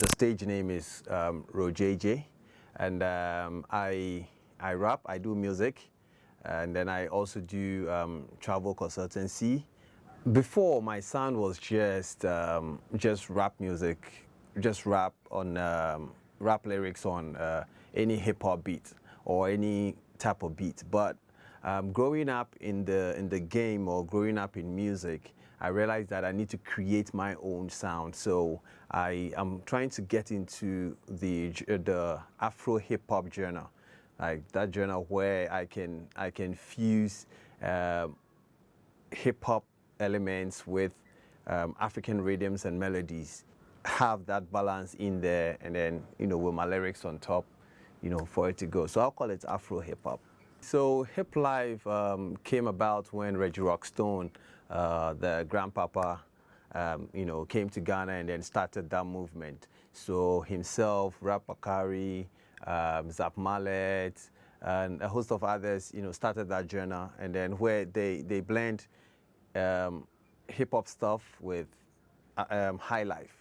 the stage name is Rojayjay, and I rap, I do music, and then I also do travel consultancy. Before, my sound was just rap music, just rap on rap lyrics on any hip hop beat or any type of beat. But growing up in the game or growing up in music, I realized that I need to create my own sound. So I am trying to get into the Afro hip hop genre, like that genre where I can fuse hip hop elements with African rhythms and melodies, have that balance in there, and then with my lyrics on top, for it to go. So I'll call it Afro hip hop. So Hip Life came about when Reggie Rockstone, the grandpapa, came to Ghana and then started that movement. So himself, Rap Bakari, Zap Mallet, and a host of others, started that journey, and then where they blend hip hop stuff with high life.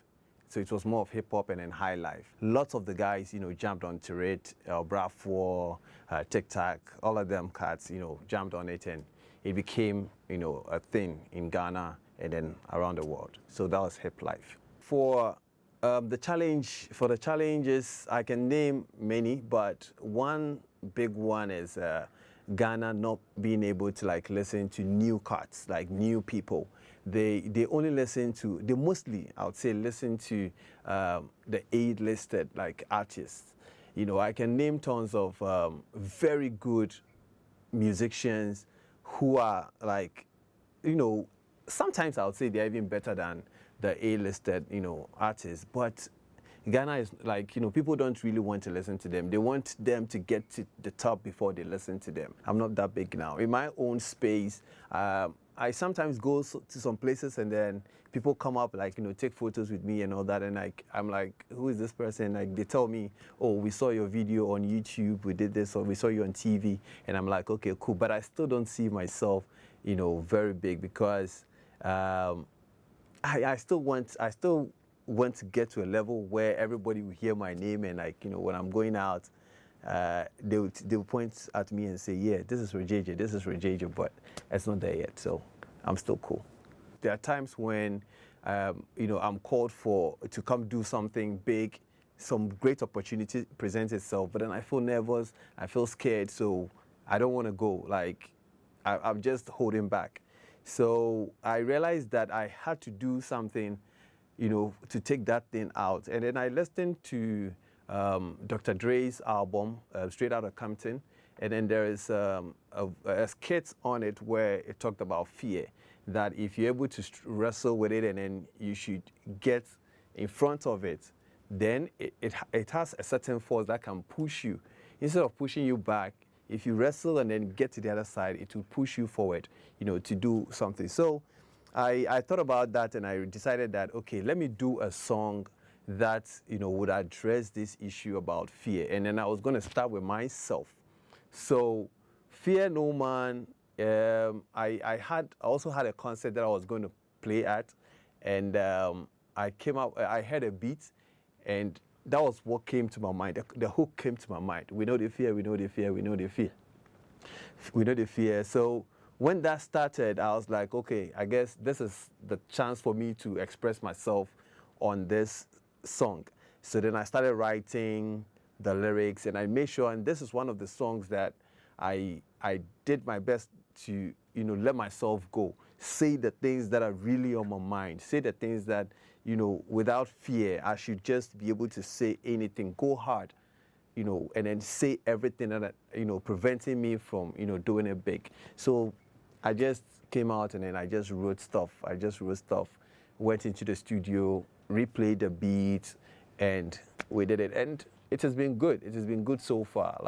So it was more of hip hop and then high life. Lots of the guys, jumped onto it. Bravo, TikTok, all of them cats, jumped on it, and it became, a thing in Ghana and then around the world. So that was Hip Life. For the challenges, I can name many, but one big one is Ghana not being able to listen to new cuts, like new people. They only listen to, they mostly, I would say, listen to the A-listed artists. I can name tons of very good musicians who are sometimes I would say they're even better than the A-listed, artists. But Ghana is people don't really want to listen to them. They want them to get to the top before they listen to them. I'm not that big now. In my own space, I sometimes go to some places and then people come up take photos with me and all that, and I'm like, who is this person? They tell me, oh, we saw your video on YouTube, we did this, or we saw you on TV, and I'm like, okay, cool. But I still don't see myself, very big, because I still want to get to a level where everybody will hear my name, and when I'm going out, they'll point at me and say, yeah, this is Rojayjay, but it's not there yet, so I'm still cool. There are times when I'm called to come do something big, some great opportunity presents itself, but then I feel nervous, I feel scared, so I don't want to go. I'm just holding back. So I realized that I had to do something, to take that thing out. And then I listened to Dr. Dre's album, Straight Outta Compton, and then there is a skit on it where it talked about fear, that if you're able to wrestle with it and then you should get in front of it, then it has a certain force that can push you. Instead of pushing you back, if you wrestle and then get to the other side, it will push you forward, to do something. So I thought about that, and I decided that, okay, let me do a song that, would address this issue about fear. And then I was going to start with myself. So Fear No Man, I also had a concert that I was going to play at, and I heard a beat, and that was what came to my mind. The hook came to my mind. We know the fear, we know the fear, we know the fear. We know the fear. So when that started, I was like, okay, I guess this is the chance for me to express myself on this song. So then I started writing the lyrics, and I made sure, and this is one of the songs that I did my best to, let myself go. Say the things that are really on my mind. Say the things that, without fear, I should just be able to say anything, go hard, and then say everything that, preventing me from, doing it big. So I just came out and then I just wrote stuff. Went into the studio, replayed the beat, and we did it. And it has been good. It has been good so far.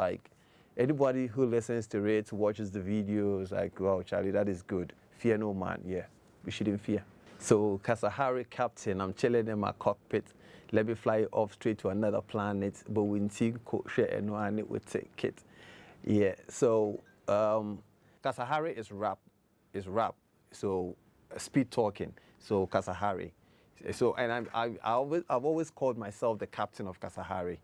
Anybody who listens to it, watches the videos, wow, Charlie, that is good. Fear no man, yeah, we shouldn't fear. So, Kasahari Captain, I'm chilling in my cockpit. Let me fly off straight to another planet, but we think and it would take it. Yeah, so Kasahari is rap. So speed talking. So Kasahari. So, and I've always called myself the captain of Kasahari,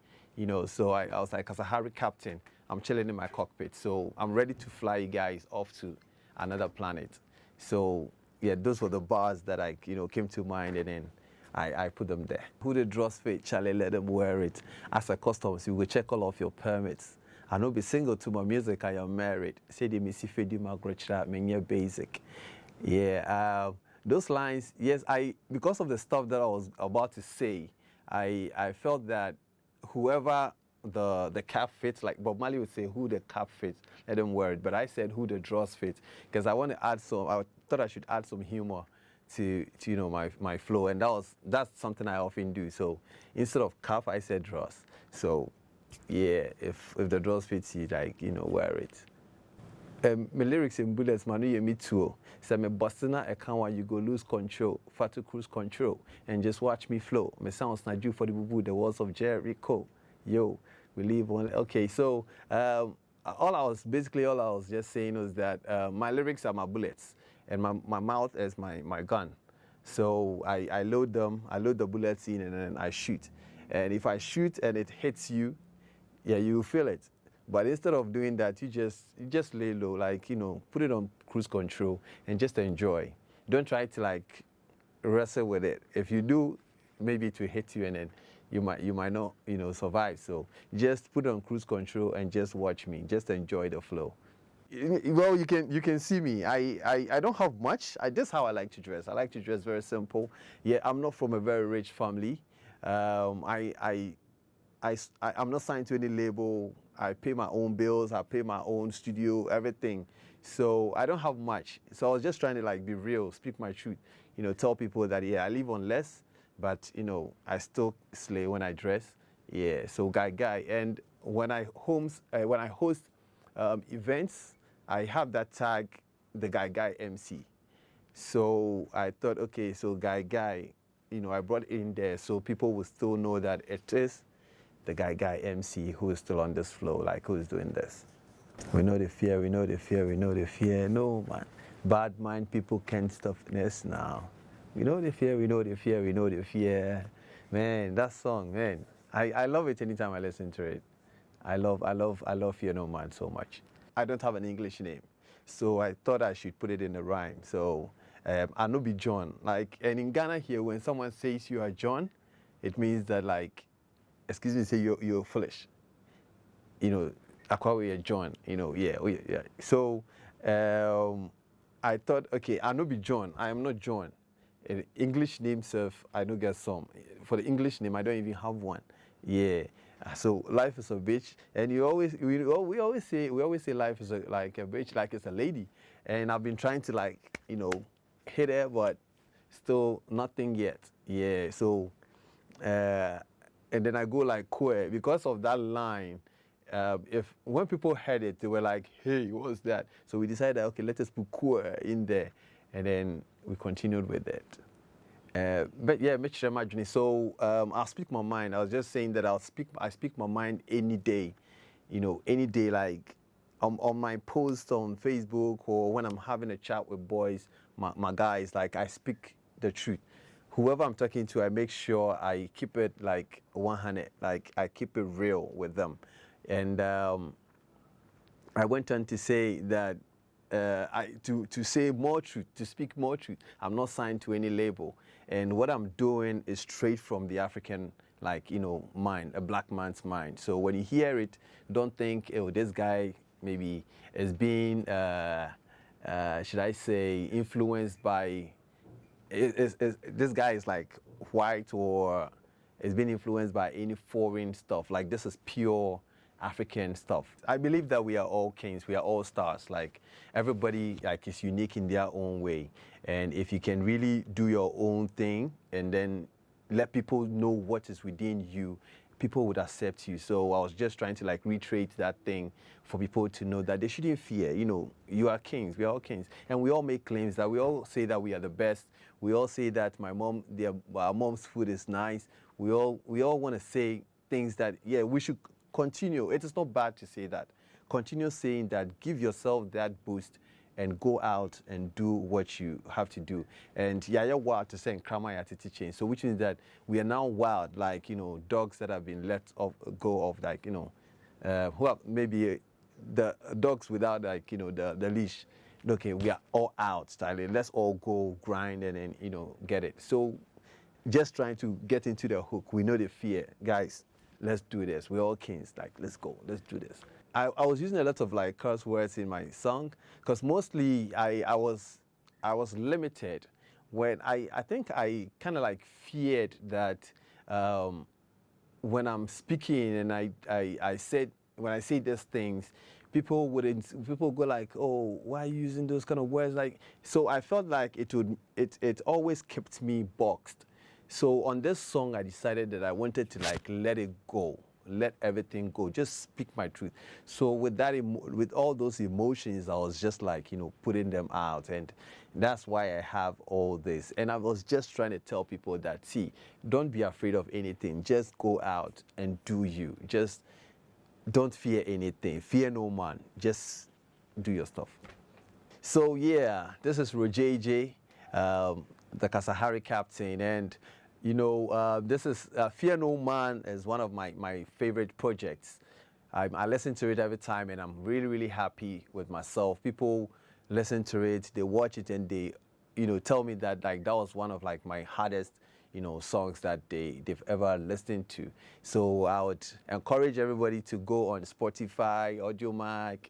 so I was like, Kasahari captain, I'm chilling in my cockpit. So I'm ready to fly you guys off to another planet. So yeah, those were the bars that came to mind, and then I put them there. Who the draws fit, Charlie, let them wear it. As a customs, you will check all of your permits. I know be single to my music, I am married. Say the missy fedi magrecha, me basic. Yeah, those lines, yes, because of the stuff that I was about to say, I felt that whoever the cap fits, like Bob Marley would say, who the cap fits, let them wear it. But I said who the draws fit, because I want to add I thought I should add some humor to my flow, and that's something I often do. So instead of cap, I said draws. So yeah, if the draws fits you, wear it. My lyrics in bullets, man, you me too. Say me bustina a can you go lose control, fat cruise control, and just watch me flow. Me sounds not due for the boo the walls of Jericho. Yo, we leave one. Okay, so all I was just saying was that my lyrics are my bullets, and my mouth is my gun. So I load them, I load the bullets in, and then I shoot. And if I shoot and it hits you, yeah, you feel it. But instead of doing that, you just lay low, put it on cruise control and just enjoy. Don't try to wrestle with it. If you do, maybe it will hit you, and then you might not survive. So just put it on cruise control and just watch me. Just enjoy the flow. Well, you can see me. I don't have much. This is how I like to dress. I like to dress very simple. Yeah, I'm not from a very rich family. I'm not signed to any label. I pay my own bills. I pay my own studio, everything. So I don't have much. So I was just trying to be real, speak my truth. Tell people that yeah, I live on less, but I still slay when I dress. Yeah. So guy, and when I host events, I have that tag, the guy MC. So I thought, okay, so guy, I brought it in there so people will still know that it is the guy MC who is still on this flow, who is doing this. We know the fear, we know the fear, we know the fear. No, man. Bad mind people can't stop this now. We know the fear, we know the fear, we know the fear. Man, that song, man. I love it anytime I listen to it. I love Fear No Man so much. I don't have an English name, so I thought I should put it in a rhyme. So I know be John. And in Ghana here, when someone says you are John, it means that excuse me, say you're foolish. Akwawe John, yeah. So I thought, okay, I know be John. I am not John. English name self, I don't get some. For the English name, I don't even have one. Yeah. So life is a bitch, and we always say life is like a bitch, like it's a lady. And I've been trying to hit her, but still nothing yet. Yeah. So. And then I go queer because of that line. When people heard it, they were like, "Hey, what's that?" So we decided, okay, let us put queer in there, and then we continued with it. But yeah, Mitch Remajuni. So I'll speak my mind. I was just saying that I speak my mind any day, any day. On my post on Facebook or when I'm having a chat with boys, my guys, I speak the truth. Whoever I'm talking to, I make sure I keep it 100, I keep it real with them. And I went on to say that to say more truth, to speak more truth. I'm not signed to any label, and what I'm doing is straight from the African, mind, a black man's mind. So when you hear it, don't think, oh, this guy maybe is being, should I say, influenced by. This guy is white or is being influenced by any foreign stuff. This is pure African stuff. I believe that we are all kings, we are all stars. Everybody is unique in their own way. And if you can really do your own thing and then let people know what is within you, people would accept you. So I was just trying to reiterate that thing for people to know that they shouldn't fear. You are kings, we are all kings. And we all make claims that we all say that we are the best. We all say that our mom's food is nice. We all want to say things that, yeah, we should continue. It is not bad to say that. Continue saying that, give yourself that boost, and go out and do what you have to do. And yeah, you're wild to say Krama ya titi change. So which means that we are now wild, like, you know, dogs that have been let off, go off, like, you know, well, maybe the dogs without, like, you know, the leash. Okay, we are all out styling. Let's all go grind and then, you know, get it. So just trying to get into the hook. We know the fear. Guys, let's do this. We're all kings. Like, let's go. Let's do this. I was using a lot of like curse words in my song because mostly I was limited when I think I kind of like feared that when I'm speaking and I said, when I say these things, people go like, oh, why are you using those kind of words? Like, so I felt like it always kept me boxed. So on this song, I decided that I wanted to like let it go, let everything go, just speak my truth. So with that, with all those emotions, I was just like, you know, putting them out, and that's why I have all this. And I was just trying to tell people that, see, don't be afraid of anything. Just go out and do you. Just don't fear anything. Fear no man. Just do your stuff. So yeah, this is Rojayjay, the Kasahari captain, and you know, this is Fear No Man is one of my favorite projects. I listen to it every time, and I'm really, really happy with myself. People listen to it, they watch it, and they, you know, tell me that like that was one of like my hardest, you know, songs that they've ever listened to. So I would encourage everybody to go on Spotify, AudioMac,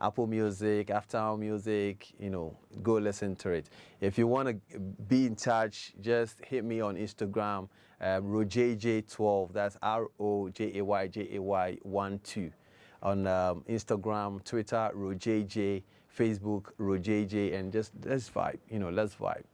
Apple Music, After Music, you know, go listen to it. If you want to be in touch, just hit me on Instagram, Rojayjay12, that's ROJAYJAY12. On Instagram, Twitter, Rojayjay, Facebook, Rojayjay, and just let's vibe, you know, let's vibe.